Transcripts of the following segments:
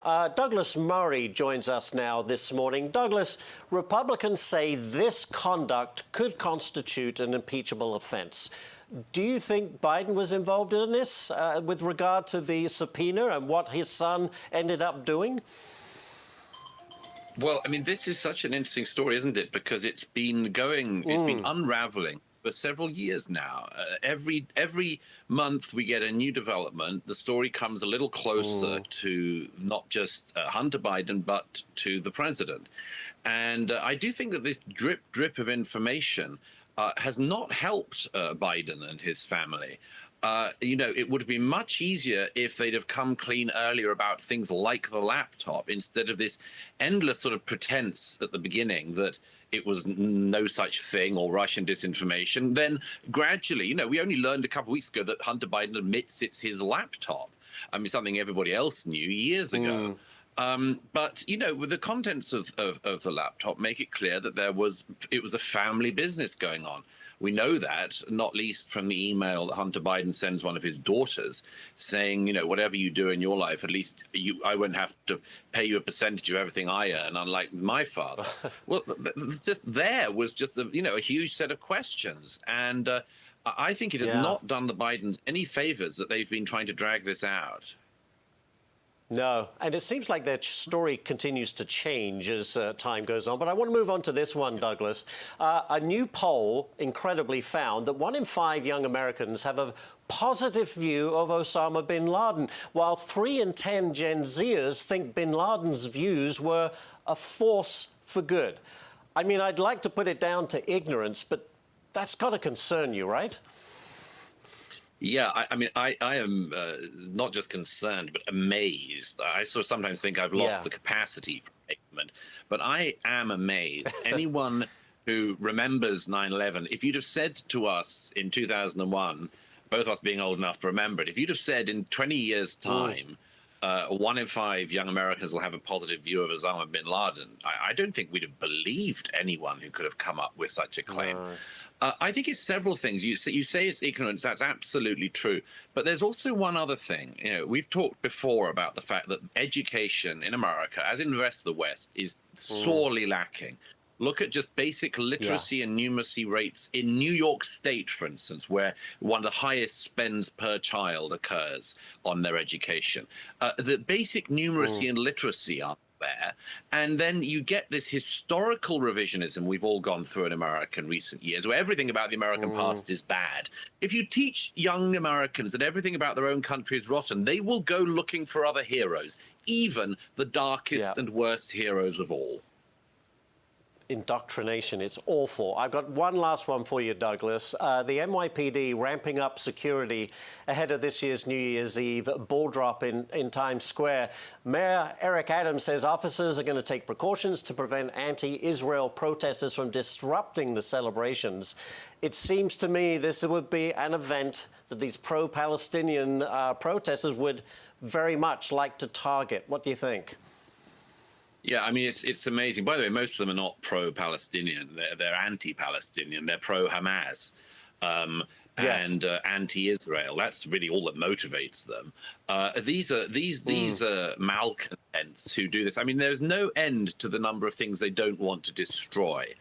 Douglas Murray joins us now this morning. Douglas, Republicans say this conduct could constitute an impeachable offense. Do you think Biden was involved in this with regard to the subpoena and what his son ended up doing? Well, I mean, this is such an interesting story, isn't it? Because it's been unraveling for several years now. Every month we get a new development. The story comes a little closer to not just Hunter Biden, but to the president. And I do think that this drip of information has not helped Biden and his family. It would have been much easier if they'd have come clean earlier about things like the laptop instead of this endless sort of pretense at the beginning that it was no such thing or Russian disinformation. Then gradually, we only learned a couple of weeks ago that Hunter Biden admits it's his laptop. I mean, something everybody else knew years ago. But with the contents of the laptop make it clear that it was a family business going on. We know that, not least from the email that Hunter Biden sends one of his daughters saying, whatever you do in your life, at least I won't have to pay you a percentage of everything I earn, unlike my father. Well, just there was just a huge set of questions. And I think it has not done the Bidens any favors that they've been trying to drag this out. No, and it seems like their story continues to change as time goes on. But I want to move on to this one, Douglas. A new poll incredibly found that 1 in 5 young Americans have a positive view of Osama bin Laden, while 3 in 10 Gen Zers think bin Laden's views were a force for good. I mean, I'd like to put it down to ignorance, but that's got to concern you, right? Yeah, I am not just concerned, but amazed. I sort of sometimes think I've lost the capacity for amazement, but I am amazed. Anyone who remembers 9/11, if you'd have said to us in 2001, both of us being old enough to remember it, if you'd have said in 20 years' time, 1 in 5 young Americans will have a positive view of Osama bin Laden, I don't think we'd have believed anyone who could have come up with such a claim. I think it's several things. You say it's ignorance. That's absolutely true. But there's also one other thing. We've talked before about the fact that education in America, as in the rest of the West, is sorely lacking. Look at just basic literacy and numeracy rates in New York State, for instance, where one of the highest spends per child occurs on their education. The basic numeracy and literacy are there. And then you get this historical revisionism we've all gone through in America in recent years, where everything about the American past is bad. If you teach young Americans that everything about their own country is rotten, they will go looking for other heroes, even the darkest and worst heroes of all. Indoctrination, it's awful. I've got one last one for you, Douglas. The NYPD ramping up security ahead of this year's New Year's Eve ball drop in Times Square. Mayor Eric Adams says officers are going to take precautions to prevent anti-Israel protesters from disrupting the celebrations. It seems to me this would be an event that these pro-Palestinian protesters would very much like to target. What do you think? Yeah, I mean, it's amazing. By the way, most of them are not pro-Palestinian. They're anti-Palestinian. They're pro-Hamas and anti-Israel. That's really all that motivates them. These are malcontents who do this. I mean, there's no end to the number of things they don't want to destroy.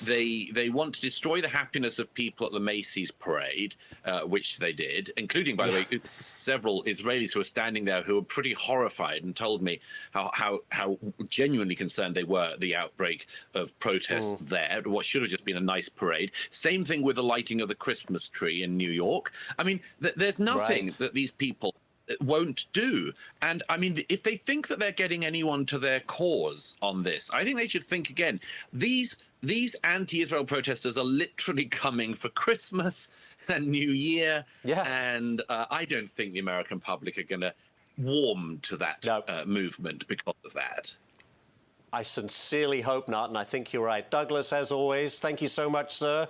They want to destroy the happiness of people at the Macy's parade, which they did, including, by the way, several Israelis who were standing there who were pretty horrified and told me how genuinely concerned they were at the outbreak of protests there, what should have just been a nice parade. Same thing with the lighting of the Christmas tree in New York. I mean, there's nothing that these people won't do. And I mean, if they think that they're getting anyone to their cause on this, I think they should think again. These anti-Israel protesters are literally coming for Christmas and New Year. And I don't think the American public are going to warm to that movement because of that. I sincerely hope not, and I think you're right. Douglas, as always, thank you so much, sir.